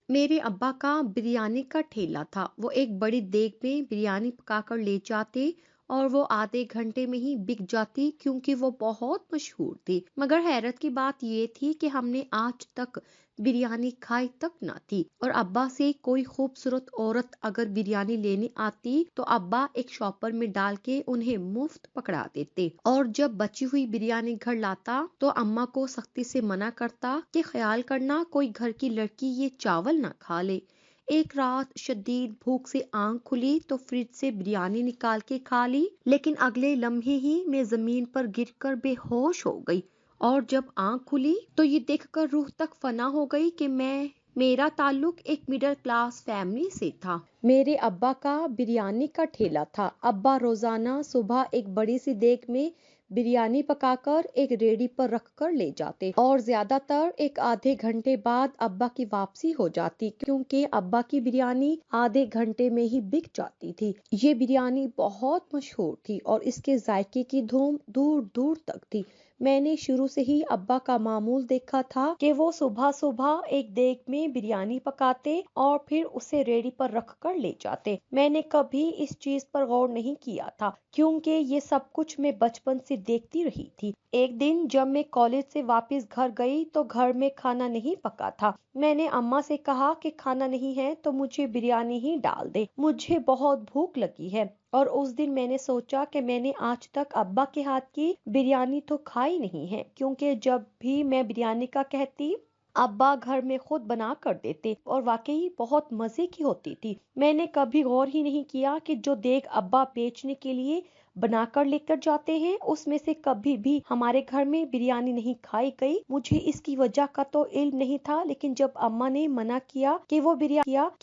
मेरे अब्बा का बिरयानी का ठेला था। वो एक बड़ी देग में बिरयानी पकाकर ले जाते और वो आधे घंटे में ही बिक जाती क्योंकि वो बहुत मशहूर थी। मगर हैरत की बात ये थी कि हमने आज तक बिरयानी खाई तक ना थी। और अब्बा से कोई खूबसूरत औरत अगर बिरयानी लेने आती तो अब्बा एक शॉपर में डाल के उन्हें मुफ्त पकड़ा देते। और जब बची हुई बिरयानी घर लाता तो अम्मा को सख्ती से मना करता कि ख्याल करना कोई घर की लड़की ये चावल ना खा ले। एक रात शदीद भूख से आंख खुली तो फ्रिज से बिरयानी निकाल के खा ली, लेकिन अगले लम्हे ही मैं जमीन पर गिरकर बेहोश हो गई। और जब आंख खुली तो ये देखकर रूह तक फना हो गई कि मेरा ताल्लुक एक मिडिल क्लास फैमिली से था। मेरे अब्बा का बिरयानी का ठेला था। अब्बा रोजाना सुबह एक बड़ी सी देग में बिरयानी पकाकर एक रेडी पर रख कर ले जाते और ज्यादातर एक आधे घंटे बाद अब्बा की वापसी हो जाती क्योंकि अब्बा की बिरयानी आधे घंटे में ही बिक जाती थी। ये बिरयानी बहुत मशहूर थी और इसके जायके की धूम दूर दूर तक थी। मैंने शुरू से ही अब्बा का मामूल देखा था कि वो सुबह सुबह एक देग में बिरयानी पकाते और फिर उसे रेडी पर रख कर ले जाते। मैंने कभी इस चीज पर गौर नहीं किया था क्योंकि ये सब कुछ मैं बचपन से देखती रही थी। एक दिन जब मैं कॉलेज से वापस घर गई तो घर में खाना नहीं पका था। मैंने अम्मा से कहा कि खाना नहीं है तो मुझे बिरयानी ही डाल दे, मुझे बहुत भूख लगी है। और उस दिन मैंने सोचा कि मैंने आज तक अब्बा के हाथ की बिरयानी तो खाई नहीं है क्योंकि जब भी मैं बिरयानी का कहती अब्बा घर में खुद बना कर देते और वाकई बहुत मजे की होती थी। मैंने कभी गौर ही नहीं किया कि जो देग अब्बा बेचने के लिए बनाकर लेकर जाते हैं उसमें से कभी भी हमारे घर में बिरयानी नहीं खाई गई। मुझे इसकी वजह का तो इल्म नहीं था, लेकिन जब अम्मा ने मना किया कि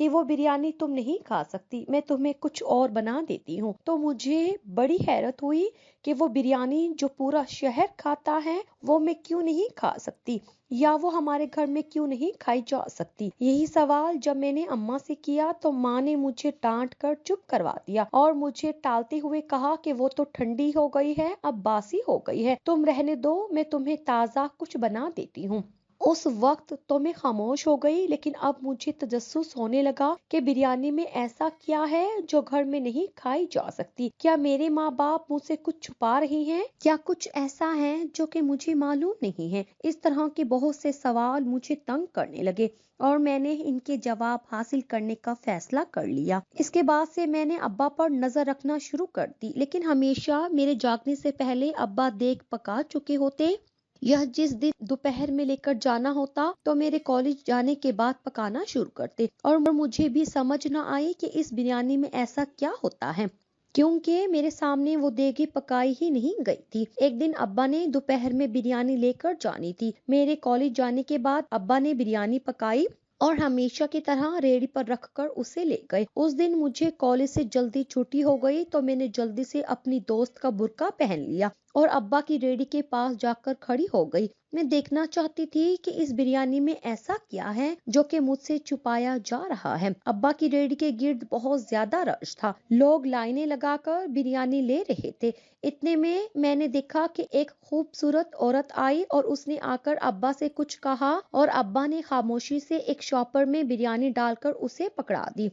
वो बिरयानी तुम नहीं खा सकती, मैं तुम्हें कुछ और बना देती हूँ, तो मुझे बड़ी हैरत हुई कि वो बिरयानी जो पूरा शहर खाता है वो मैं क्यों नहीं खा सकती, या वो हमारे घर में क्यों नहीं खाई जा सकती। यही सवाल जब मैंने अम्मा से किया तो माँ ने मुझे डांट कर चुप करवा दिया और मुझे टालते हुए कहा कि वो तो ठंडी हो गई है, अब बासी हो गई है, तुम रहने दो, मैं तुम्हें ताज़ा कुछ बना देती हूँ। उस वक्त तो मैं खामोश हो गई, लेकिन अब मुझे तजस्सुस होने लगा कि बिरयानी में ऐसा क्या है जो घर में नहीं खाई जा सकती। क्या मेरे माँ बाप मुझसे कुछ छुपा रहे हैं? क्या कुछ ऐसा है जो कि मुझे मालूम नहीं है? इस तरह के बहुत से सवाल मुझे तंग करने लगे और मैंने इनके जवाब हासिल करने का फैसला कर लिया। इसके बाद से मैंने अब्बा पर नजर रखना शुरू कर दी, लेकिन हमेशा मेरे जागने से पहले अब्बा देख पका चुके होते। यह जिस दिन दोपहर में लेकर जाना होता तो मेरे कॉलेज जाने के बाद पकाना शुरू करते और मुझे भी समझ न आई कि इस बिरयानी में ऐसा क्या होता है क्योंकि मेरे सामने वो देगी पकाई ही नहीं गई थी। एक दिन अब्बा ने दोपहर में बिरयानी लेकर जानी थी। मेरे कॉलेज जाने के बाद अब्बा ने बिरयानी पकाई और हमेशा की तरह रेडी पर रखकर उसे ले गए। उस दिन मुझे कॉलेज से जल्दी छुट्टी हो गई तो मैंने जल्दी से अपनी दोस्त का बुर्का पहन लिया और अब्बा की रेडी के पास जाकर खड़ी हो गई। मैं देखना चाहती थी कि इस बिरयानी में ऐसा क्या है जो कि मुझसे छुपाया जा रहा है। अब्बा की रेडी के गिर्द बहुत ज्यादा रश था, लोग लाइनें लगाकर बिरयानी ले रहे थे। इतने में मैंने देखा कि एक खूबसूरत औरत आई और उसने आकर अब्बा से कुछ कहा और अब्बा ने खामोशी से एक शॉपर में बिरयानी डालकर उसे पकड़ा दी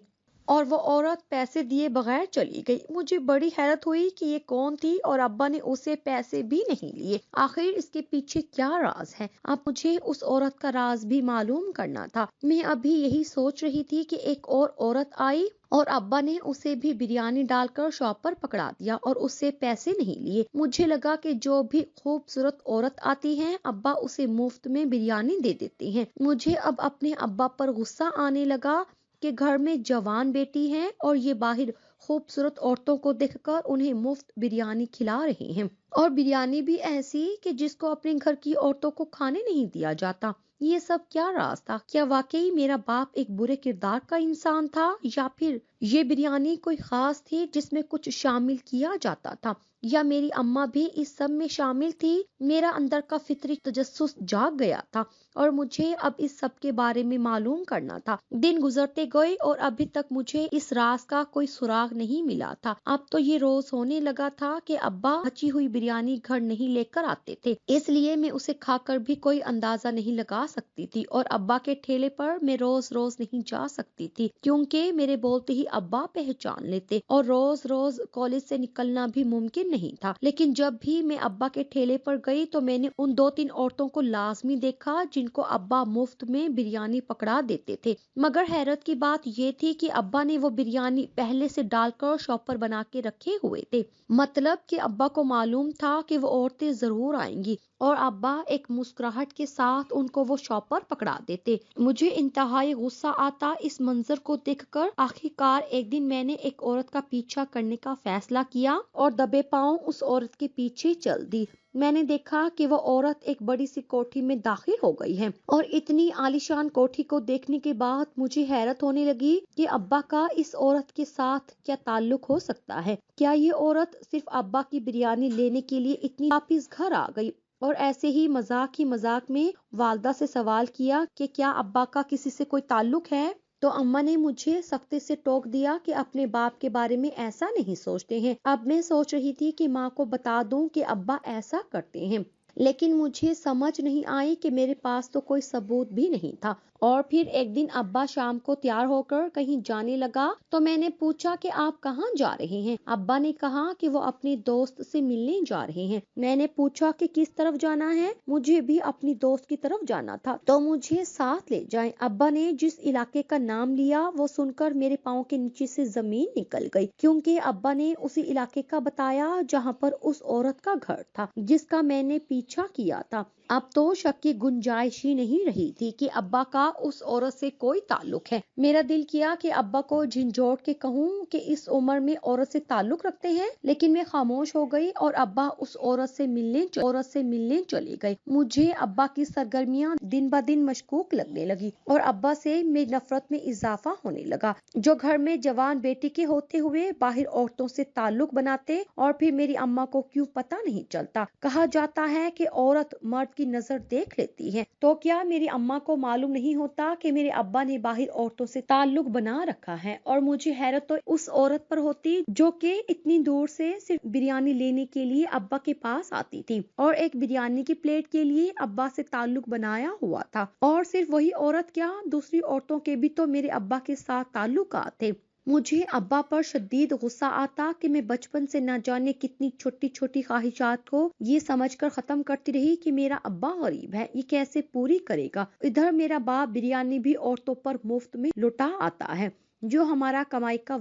और वो औरत पैसे दिए बगैर चली गई। मुझे बड़ी हैरत हुई कि ये कौन थी और अब्बा ने उसे पैसे भी नहीं लिए। आखिर इसके पीछे क्या राज है? अब मुझे उस औरत का राज भी मालूम करना था। मैं अभी यही सोच रही थी कि एक और औरत आई और अब्बा ने उसे भी बिरयानी डालकर शॉप पर पकड़ा दिया और उससे पैसे नहीं लिए। मुझे लगा कि जो भी खूबसूरत औरत आती है अब्बा उसे मुफ्त में बिरयानी दे देते हैं। मुझे अब अपने अब्बा पर गुस्सा आने लगा कि घर में जवान बेटी है और ये बाहर खूबसूरत औरतों को देखकर उन्हें मुफ्त बिरयानी खिला रहे हैं, और बिरयानी भी ऐसी कि जिसको अपने घर की औरतों को खाने नहीं दिया जाता। ये सब क्या राज था? क्या वाकई मेरा बाप एक बुरे किरदार का इंसान था, या फिर ये बिरयानी कोई खास थी जिसमें कुछ शामिल किया जाता था, या मेरी अम्मा भी इस सब में शामिल थी? मेरा अंदर का फितरी तजस्सुस जाग गया था और मुझे अब इस सब के बारे में मालूम करना था। दिन गुजरते गए और अभी तक मुझे इस राज का कोई सुराग नहीं मिला था। अब तो ये रोज होने लगा था कि अब्बा बची हुई बिरयानी घर नहीं लेकर आते थे, इसलिए मैं उसे खाकर भी कोई अंदाजा नहीं लगा सकती थी और अब्बा के ठेले पर मैं रोज रोज नहीं जा सकती थी क्योंकि मेरे बोलते ही अब्बा पहचान लेते और रोज रोज कॉलेज से निकलना भी मुमकिन नहीं था। लेकिन जब भी मैं अब्बा के ठेले पर गई तो मैंने उन 2-3 औरतों को लाजमी देखा जिनको अब्बा मुफ्त में बिरयानी पकड़ा देते थे। मगर हैरत की बात ये थी कि अब्बा ने वो बिरयानी पहले से डालकर शॉपर बना के रखे हुए थे। मतलब कि अब्बा को मालूम था कि वो औरतें जरूर आएंगी और अब्बा एक मुस्कुराहट के साथ उनको वो शॉपर पकड़ा देते। मुझे इंतहाई गुस्सा आता इस मंजर को देखकर। आखिरकार एक दिन मैंने एक औरत का पीछा करने का फैसला किया और दबे पांव उस औरत के पीछे चल दी। मैंने देखा कि वो औरत एक बड़ी सी कोठी में दाखिल हो गई है और इतनी आलीशान कोठी को देखने के बाद मुझे हैरत होने लगी कि अब्बा का इस औरत के साथ क्या ताल्लुक हो सकता है। क्या ये औरत सिर्फ अब्बा की बिरयानी लेने के लिए इतनी वापिस घर आ गई? और ऐसे ही मजाक में वालदा से सवाल किया कि क्या अब्बा का किसी से कोई ताल्लुक है? तो अम्मा ने मुझे सख्ती से टोक दिया कि अपने बाप के बारे में ऐसा नहीं सोचते हैं। अब मैं सोच रही थी कि माँ को बता दूं कि अब्बा ऐसा करते हैं, लेकिन मुझे समझ नहीं आई कि मेरे पास तो कोई सबूत भी नहीं था। और फिर एक दिन अब्बा शाम को तैयार होकर कहीं जाने लगा तो मैंने पूछा कि आप कहाँ जा रहे हैं? अब्बा ने कहा कि वो अपने दोस्त से मिलने जा रहे हैं। मैंने पूछा कि किस तरफ जाना है? मुझे भी अपनी दोस्त की तरफ जाना था, तो मुझे साथ ले जाएं। अब्बा ने जिस इलाके का नाम लिया वो सुनकर मेरे पाँव के नीचे से जमीन निकल गई, क्योंकि अब्बा ने उसी इलाके का बताया जहाँ पर उस औरत का घर था जिसका मैंने पीछा किया था। अब तो शक की गुंजाइश ही नहीं रही थी कि अब्बा का उस औरत से कोई ताल्लुक है। मेरा दिल किया कि अब्बा को झिंझोड़ के कहूँ कि इस उम्र में औरत से ताल्लुक रखते हैं, लेकिन मैं खामोश हो गई और अब्बा उस औरत से मिलने चले गए। मुझे अब्बा की सरगर्मियां दिन ब दिन मशकूक लगने लगी और अब्बा से मेरी नफरत में इजाफा होने लगा, जो घर में जवान बेटी के होते हुए बाहर औरतों से ताल्लुक बनाते। और फिर मेरी अम्मा को क्यों पता नहीं चलता? कहा जाता है कि औरत मर्द की नजर देख लेती है, तो क्या मेरी अम्मा को मालूम नहीं होता कि मेरे अब्बा ने बाहर औरतों से ताल्लुक बना रखा है? और मुझे हैरत तो उस औरत पर होती जो कि इतनी दूर से सिर्फ बिरयानी लेने के लिए अब्बा के पास आती थी और एक बिरयानी की प्लेट के लिए अब्बा से ताल्लुक बनाया हुआ था। और सिर्फ वही औरत क्या, दूसरी औरतों के भी तो मेरे अब्बा के साथ ताल्लुकात थे। मुझे अब्बा पर शदीद गुस्सा आता कि मैं बचपन से न जाने कितनी छोटी छोटी ख्वाहिशात को ये समझकर खत्म करती रही कि मेरा अब्बा गरीब है, ये कैसे पूरी करेगा। इधर मेरा बाप बिरयानी भी औरतों पर मुफ्त में लुटा आता है, जो हमारा कमाई का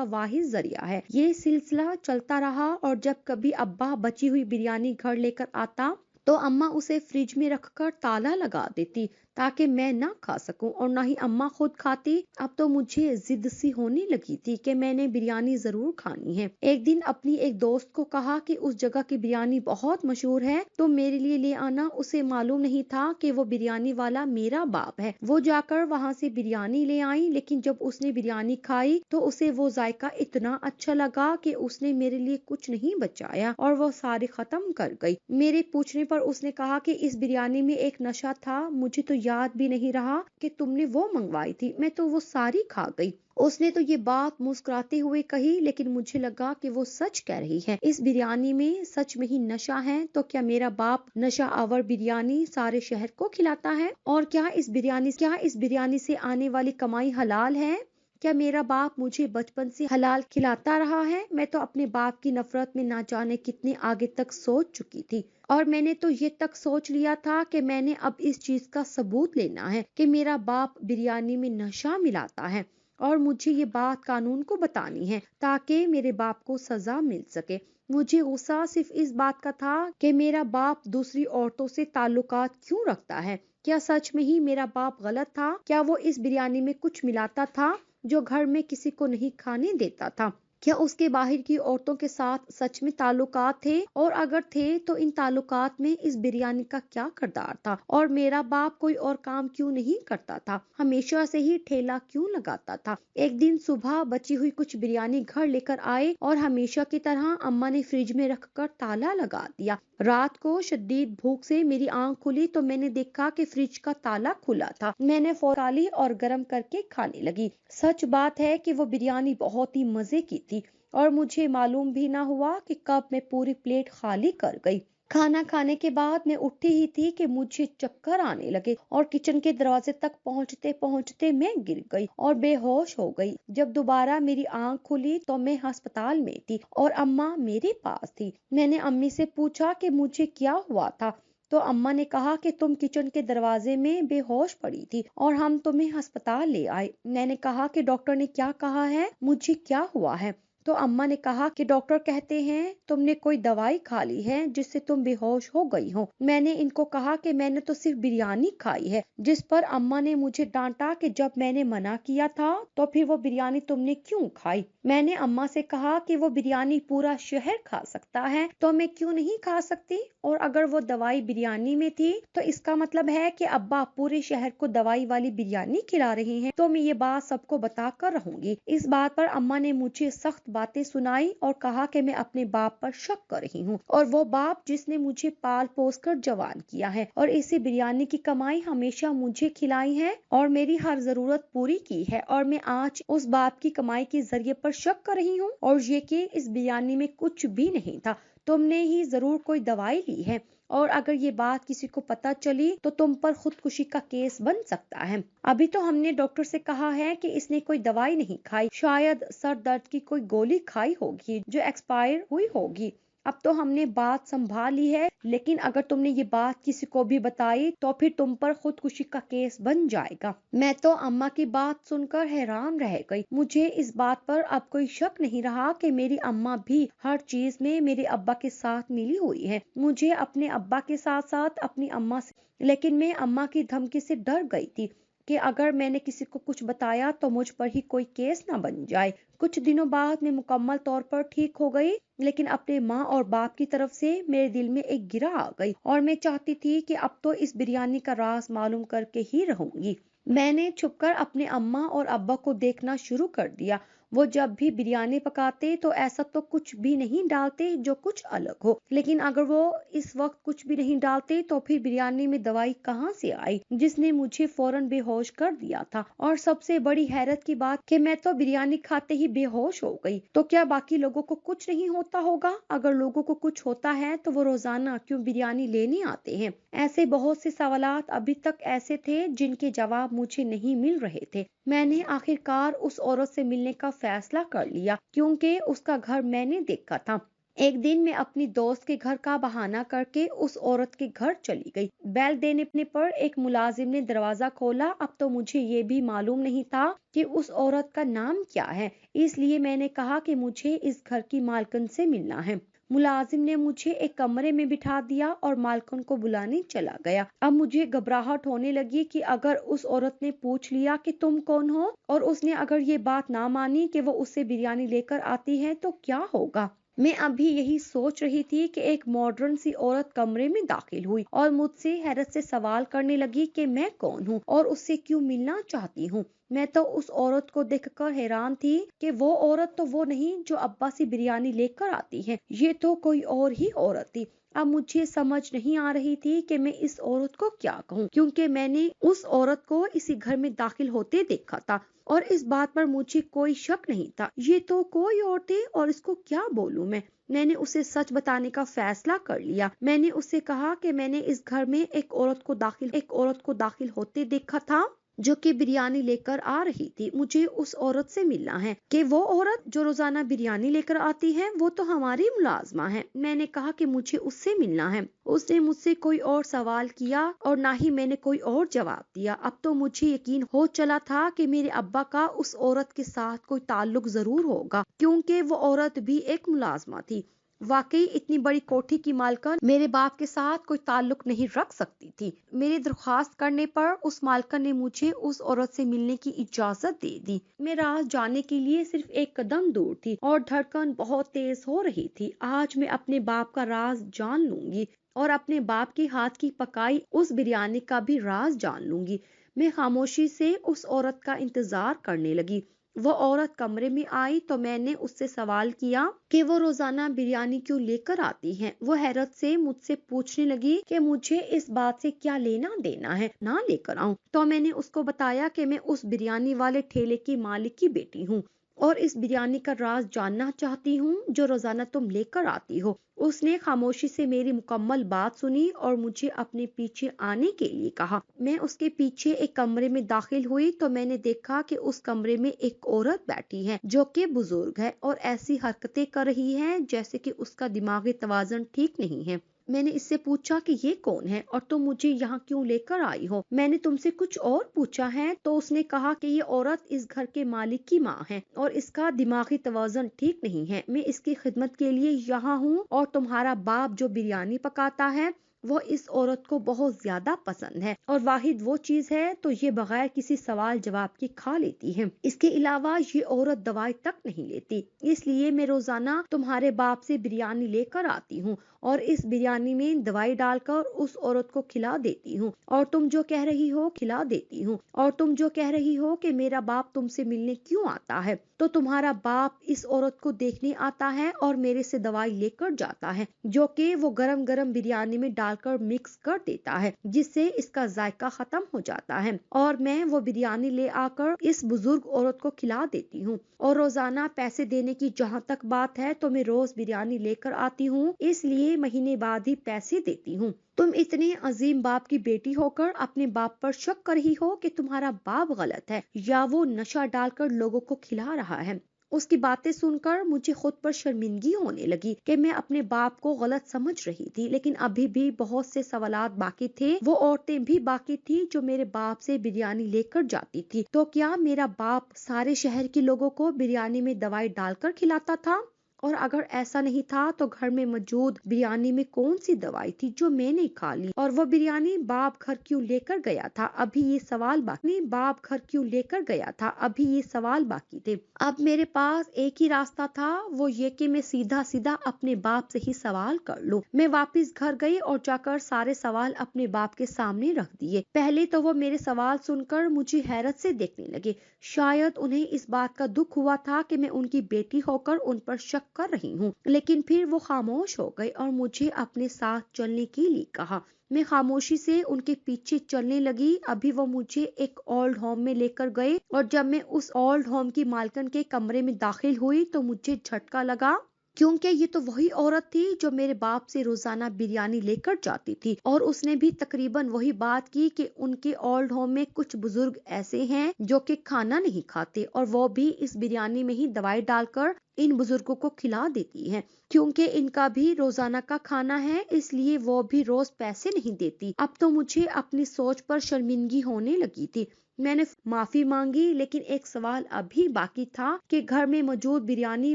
वाहिद जरिया है। ये सिलसिला चलता रहा और जब कभी अब्बा बची हुई बिरयानी घर लेकर आता तो अम्मा उसे फ्रिज में रखकर ताला लगा देती ताकि मैं ना खा सकूं और ना ही अम्मा खुद खाती। अब तो मुझे जिद सी होने लगी थी कि मैंने बिरयानी जरूर खानी है। एक दिन अपनी एक दोस्त को कहा कि उस जगह की बिरयानी बहुत मशहूर है तो मेरे लिए ले आना। उसे मालूम नहीं था कि वो बिरयानी वाला मेरा बाप है। वो जाकर वहाँ से बिरयानी ले आई, लेकिन जब उसने बिरयानी खाई तो उसे वो जायका इतना अच्छा लगा कि उसने मेरे लिए कुछ नहीं बचाया और वो सारी खत्म कर गई। मेरे पूछने पर उसने कहा कि इस बिरयानी में एक नशा था, मुझे तो याद भी नहीं रहा कि तुमने वो मंगवाई थी, मैं तो वो सारी खा गई। उसने तो ये बात मुस्कुराते हुए कही, लेकिन मुझे लगा कि वो सच कह रही है। इस बिरयानी में सच में ही नशा है। तो क्या मेरा बाप नशा आवर बिरयानी सारे शहर को खिलाता है? और क्या इस बिरयानी से आने वाली कमाई हलाल है? क्या मेरा बाप मुझे बचपन से हलाल खिलाता रहा है? मैं तो अपने बाप की नफरत में ना जाने कितने आगे तक सोच चुकी थी और मैंने तो ये तक सोच लिया था कि मैंने अब इस चीज का सबूत लेना है कि मेरा बाप बिरयानी में नशा मिलाता है और मुझे ये बात कानून को बतानी है ताकि मेरे बाप को सजा मिल सके। मुझे गुस्सा सिर्फ इस बात का था कि मेरा बाप दूसरी औरतों से ताल्लुकात क्यों रखता है। क्या सच में ही मेरा बाप गलत था? क्या वो इस बिरयानी में कुछ मिलाता था जो घर में किसी को नहीं खाने देता था? क्या उसके बाहर की औरतों के साथ सच में ताल्लुकात थे? और अगर थे तो इन ताल्लुकात में इस बिरयानी का क्या किरदार था? और मेरा बाप कोई और काम क्यों नहीं करता था? हमेशा से ही ठेला क्यों लगाता था? एक दिन सुबह बची हुई कुछ बिरयानी घर लेकर आए और हमेशा की तरह अम्मा ने फ्रिज में रखकर ताला लगा दिया। रात को शदीद भूख से मेरी आंख खुली तो मैंने देखा कि फ्रिज का ताला खुला था। मैंने फौरन निकाली और गर्म करके खाने लगी। सच बात है कि वो बिरयानी बहुत ही मजे की थी और मुझे मालूम भी ना हुआ कि कब मैं पूरी प्लेट खाली कर गई। खाना खाने के बाद मैं उठी ही थी कि मुझे चक्कर आने लगे और किचन के दरवाजे तक पहुंचते पहुंचते मैं गिर गई और बेहोश हो गई। जब दोबारा मेरी आंख खुली तो मैं अस्पताल में थी और अम्मा मेरे पास थी। मैंने अम्मी से पूछा कि मुझे क्या हुआ था, तो अम्मा ने कहा कि तुम किचन के दरवाजे में बेहोश पड़ी थी और हम तुम्हें अस्पताल ले आए। मैंने कहा कि डॉक्टर ने क्या कहा है, मुझे क्या हुआ है? तो अम्मा ने कहा कि डॉक्टर कहते हैं तुमने कोई दवाई खा ली है जिससे तुम बेहोश हो गई हो। मैंने इनको कहा कि मैंने तो सिर्फ बिरयानी खाई है, जिस पर अम्मा ने मुझे डांटा कि जब मैंने मना किया था तो फिर वो बिरयानी तुमने क्यों खाई। मैंने अम्मा से कहा कि वो बिरयानी पूरा शहर खा सकता है तो मैं क्यों नहीं खा सकती, और अगर वो दवाई बिरयानी में थी तो इसका मतलब है कि अब्बा पूरे शहर को दवाई वाली बिरयानी खिला रहे हैं, तो मैं ये बात सबको बता कर रहूंगी। इस बात पर अम्मा ने मुझे सख्त बातें सुनाई और कहा कि मैं अपने बाप पर शक कर रही हूँ, और वो बाप जिसने मुझे पाल पोस कर जवान किया है और इसी बिरयानी की कमाई हमेशा मुझे खिलाई है और मेरी हर जरूरत पूरी की है, और मैं आज उस बाप की कमाई के जरिए पर शक कर रही हूँ और ये कि इस बिरयानी में कुछ भी नहीं था, तुमने ही जरूर कोई दवाई ली है, और अगर ये बात किसी को पता चली तो तुम पर खुदकुशी का केस बन सकता है। अभी तो हमने डॉक्टर से कहा है कि इसने कोई दवाई नहीं खाई, शायद सर दर्द की कोई गोली खाई होगी जो एक्सपायर हुई होगी। अब तो हमने बात संभाल ली है, लेकिन अगर तुमने ये बात किसी को भी बताई तो फिर तुम पर खुदकुशी का केस बन जाएगा। मैं तो अम्मा की बात सुनकर हैरान रह गई। मुझे इस बात पर अब कोई शक नहीं रहा कि मेरी अम्मा भी हर चीज में मेरे अब्बा के साथ मिली हुई है। मुझे अपने अब्बा के साथ साथ अपनी अम्मा से, लेकिन मैं अम्मा की धमकी से डर गई थी कि अगर मैंने किसी को कुछ बताया तो मुझ पर ही कोई केस ना बन जाए। कुछ दिनों बाद मैं मुकम्मल तौर पर ठीक हो गई, लेकिन अपने माँ और बाप की तरफ से मेरे दिल में एक गिरा आ गई और मैं चाहती थी कि अब तो इस बिरयानी का राज मालूम करके ही रहूंगी। मैंने छुपकर अपने अम्मा और अब्बा को देखना शुरू कर दिया। वो जब भी बिरयानी पकाते तो ऐसा तो कुछ भी नहीं डालते जो कुछ अलग हो, लेकिन अगर वो इस वक्त कुछ भी नहीं डालते तो फिर बिरयानी में दवाई कहाँ से आई जिसने मुझे फौरन बेहोश कर दिया था। और सबसे बड़ी हैरत की बात कि मैं तो बिरयानी खाते ही बेहोश हो गई, तो क्या बाकी लोगों को कुछ नहीं होता होगा? अगर लोगों को कुछ होता है तो वो रोजाना क्यों बिरयानी लेने आते हैं? ऐसे बहुत से सवालात अभी तक ऐसे थे जिनके जवाब मुझे नहीं मिल रहे थे। मैंने आखिरकार उस औरत से मिलने का फैसला कर लिया क्योंकि उसका घर मैंने देखा था। एक दिन मैं अपनी दोस्त के घर का बहाना करके उस औरत के घर चली गई। बेल देने पर एक मुलाजिम ने दरवाजा खोला। अब तो मुझे ये भी मालूम नहीं था कि उस औरत का नाम क्या है, इसलिए मैंने कहा कि मुझे इस घर की मालकिन से मिलना है। मुलाजिम ने मुझे एक कमरे में बिठा दिया और मालकिन को बुलाने चला गया। अब मुझे घबराहट होने लगी कि अगर उस औरत ने पूछ लिया कि तुम कौन हो और उसने अगर ये बात ना मानी कि वो उससे बिरयानी लेकर आती है तो क्या होगा। मैं अभी यही सोच रही थी कि एक मॉडर्न सी औरत कमरे में दाखिल हुई और मुझसे हैरत से सवाल करने लगी कि मैं कौन हूँ और उससे क्यों मिलना चाहती हूँ। मैं तो उस औरत को देखकर हैरान थी कि वो औरत तो वो नहीं जो अब्बा से बिरयानी लेकर आती है, ये तो कोई और ही औरत थी। अब मुझे समझ नहीं आ रही थी कि मैं इस औरत को क्या कहूँ, क्योंकि मैंने उस औरत को इसी घर में दाखिल होते देखा था और इस बात पर मुझे कोई शक नहीं था। ये तो कोई और थे और इसको क्या बोलूं मैं। मैंने उसे सच बताने का फैसला कर लिया। मैंने उससे कहा कि मैंने इस घर में एक औरत को दाखिल होते देखा था जो कि बिरयानी लेकर आ रही थी। मुझे उस औरत से मिलना है कि वो औरत जो रोजाना बिरयानी लेकर आती है वो तो हमारी मुलाजमा है। मैंने कहा कि मुझे उससे मिलना है। उसने मुझसे कोई और सवाल किया और ना ही मैंने कोई और जवाब दिया। अब तो मुझे यकीन हो चला था कि मेरे अब्बा का उस औरत के साथ कोई ताल्लुक जरूर होगा, क्योंकि वो औरत भी एक मुलाजमा थी। वाकई इतनी बड़ी कोठी की मालकन मेरे बाप के साथ कोई ताल्लुक नहीं रख सकती थी। मेरी दरख्वास्त करने पर उस मालकन ने मुझे उस औरत से मिलने की इजाजत दे दी। मैं राज जाने के लिए सिर्फ एक कदम दूर थी और धड़कन बहुत तेज हो रही थी। आज मैं अपने बाप का राज जान लूंगी और अपने बाप के हाथ की पकाई उस बिरयानी का भी राज जान लूंगी। मैं खामोशी से उस औरत का इंतजार करने लगी। वो औरत कमरे में आई तो मैंने उससे सवाल किया कि वो रोजाना बिरयानी क्यों लेकर आती है। वो हैरत से मुझसे पूछने लगी कि मुझे इस बात से क्या लेना देना है ना लेकर आऊं। तो मैंने उसको बताया कि मैं उस बिरयानी वाले ठेले की मालिक की बेटी हूँ। اور اس بریانی کا راز جاننا چاہتی ہوں جو روزانہ تم لے کر آتی ہو۔ اس نے خاموشی سے میری مکمل بات سنی اور مجھے اپنے پیچھے آنے کے لیے کہا۔ میں اس کے پیچھے ایک کمرے میں داخل ہوئی تو میں نے دیکھا کہ اس کمرے میں ایک عورت بیٹھی ہے جو کہ بزرگ ہے اور ایسی حرکتیں کر رہی ہے جیسے کہ اس کا دماغی توازن ٹھیک نہیں ہے۔ میں نے اس سے پوچھا کہ یہ کون ہے اور تم مجھے یہاں کیوں لے کر آئی ہو؟ میں نے تم سے کچھ اور پوچھا ہے؟ تو اس نے کہا کہ یہ عورت اس گھر کے مالک کی ماں ہے اور اس کا دماغی توازن ٹھیک نہیں ہے۔ میں اس کی خدمت کے لیے یہاں ہوں اور تمہارا باپ جو بریانی پکاتا ہے وہ اس عورت کو بہت زیادہ پسند ہے اور واحد وہ چیز ہے تو یہ بغیر کسی سوال جواب کے کھا لیتی ہے۔ اس کے علاوہ یہ عورت دوائی تک نہیں لیتی، اس لیے میں روزانہ تمہارے باپ سے بریانی لے کر آتی ہوں اور اس بریانی میں دوائی ڈال کر اس عورت کو کھلا دیتی ہوں اور تم جو کہہ رہی ہو کھلا دیتی ہوں۔ اور تم جو کہہ رہی ہو کہ میرا باپ تم سے ملنے کیوں آتا ہے، تو تمہارا باپ اس عورت کو دیکھنے آتا ہے اور میرے سے دوائی لے کر جاتا ہے جو کہ وہ گرم گرم بریانی میں ڈال کر مکس کر دیتا ہے جس سے اس کا ذائقہ ختم ہو جاتا ہے اور میں وہ بریانی لے آ کر اس بزرگ عورت کو کھلا دیتی ہوں۔ اور روزانہ پیسے دینے کی جہاں تک بات ہے تو میں روز بریانی لے کر آتی ہوں، اس لیے مہینے بعد ہی پیسے دیتی ہوں۔ تم اتنے عظیم باپ کی بیٹی ہو کر اپنے باپ پر شک کر رہی ہو کہ تمہارا باپ غلط ہے یا وہ نشہ ڈال کر لوگوں کو کھلا رہا ہے۔ اس کی باتیں سن کر مجھے خود پر شرمندگی ہونے لگی کہ میں اپنے باپ کو غلط سمجھ رہی تھی، لیکن ابھی بھی بہت سے سوالات باقی تھے۔ وہ عورتیں بھی باقی تھی جو میرے باپ سے بریانی لے کر جاتی تھی، تو کیا میرا باپ سارے شہر کے لوگوں کو بریانی میں دوائی ڈال کر کھلاتا تھا؟ اور اگر ایسا نہیں تھا تو گھر میں موجود بریانی میں کون سی دوائی تھی جو میں نے کھا لی؟ اور وہ بریانی باپ گھر کیوں لے کر گیا تھا؟ ابھی یہ سوال باقی باپ گھر کیوں لے کر گیا تھا؟ ابھی یہ سوال باقی تھے۔ اب میرے پاس ایک ہی راستہ تھا، وہ یہ کہ میں سیدھا سیدھا اپنے باپ سے ہی سوال کر لوں۔ میں واپس گھر گئی اور جا کر سارے سوال اپنے باپ کے سامنے رکھ دیے۔ پہلے تو وہ میرے سوال سن کر مجھے حیرت سے دیکھنے لگے، شاید انہیں اس بات کا دکھ ہوا تھا کہ میں ان کی بیٹی ہو کر ان پر شک کر رہی ہوں، لیکن پھر وہ خاموش ہو گئے اور مجھے اپنے ساتھ چلنے کے لیے کہا۔ میں خاموشی سے ان کے پیچھے چلنے لگی۔ ابھی وہ مجھے ایک اولڈ ہوم میں لے کر گئے اور جب میں اس اولڈ ہوم کی مالکن کے کمرے میں داخل ہوئی تو مجھے جھٹکا لگا، کیونکہ یہ تو وہی عورت تھی جو میرے باپ سے روزانہ بریانی لے کر جاتی تھی، اور اس نے بھی تقریباً وہی بات کی کہ ان کے اولڈ ہوم میں کچھ بزرگ ایسے ہیں جو کہ کھانا نہیں کھاتے اور وہ بھی اس بریانی میں ہی دوائی ڈال کر ان بزرگوں کو کھلا دیتی ہے، کیونکہ ان کا بھی روزانہ کا کھانا ہے، اس لیے وہ بھی روز پیسے نہیں دیتی۔ اب تو مجھے اپنی سوچ پر شرمندگی ہونے لگی تھی۔ میں نے معافی مانگی، لیکن ایک سوال ابھی باقی تھا کہ گھر میں موجود بریانی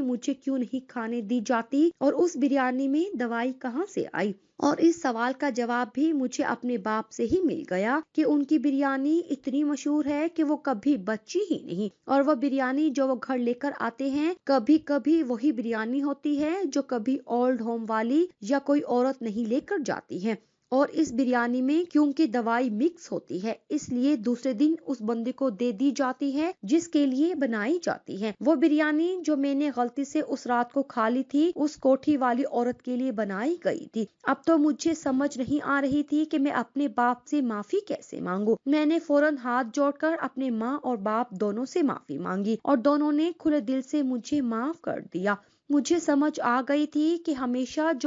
مجھے کیوں نہیں کھانے دی جاتی اور اس بریانی میں دوائی کہاں سے آئی؟ اور اس سوال کا جواب بھی مجھے اپنے باپ سے ہی مل گیا کہ ان کی بریانی اتنی مشہور ہے کہ وہ کبھی بچی ہی نہیں، اور وہ بریانی جو وہ گھر لے کر آتے ہیں کبھی کبھی وہی بریانی ہوتی ہے جو کبھی اولڈ ہوم والی یا کوئی عورت نہیں لے کر جاتی ہے۔ اور اس بریانی میں کیونکہ دوائی مکس ہوتی ہے اس لیے دوسرے دن اس بندے کو دے دی جاتی ہے جس کے لیے بنائی جاتی ہے۔ وہ بریانی جو میں نے غلطی سے اس رات کو کھا لی تھی اس کوٹھی والی عورت کے لیے بنائی گئی تھی۔ اب تو مجھے سمجھ نہیں آ رہی تھی کہ میں اپنے باپ سے معافی کیسے مانگوں۔ میں نے فوراً ہاتھ جوڑ کر اپنے ماں اور باپ دونوں سے معافی مانگی اور دونوں نے کھلے دل سے مجھے معاف کر دیا۔ مجھے سمجھ آ گئی تھی کہ ہمیشہ جو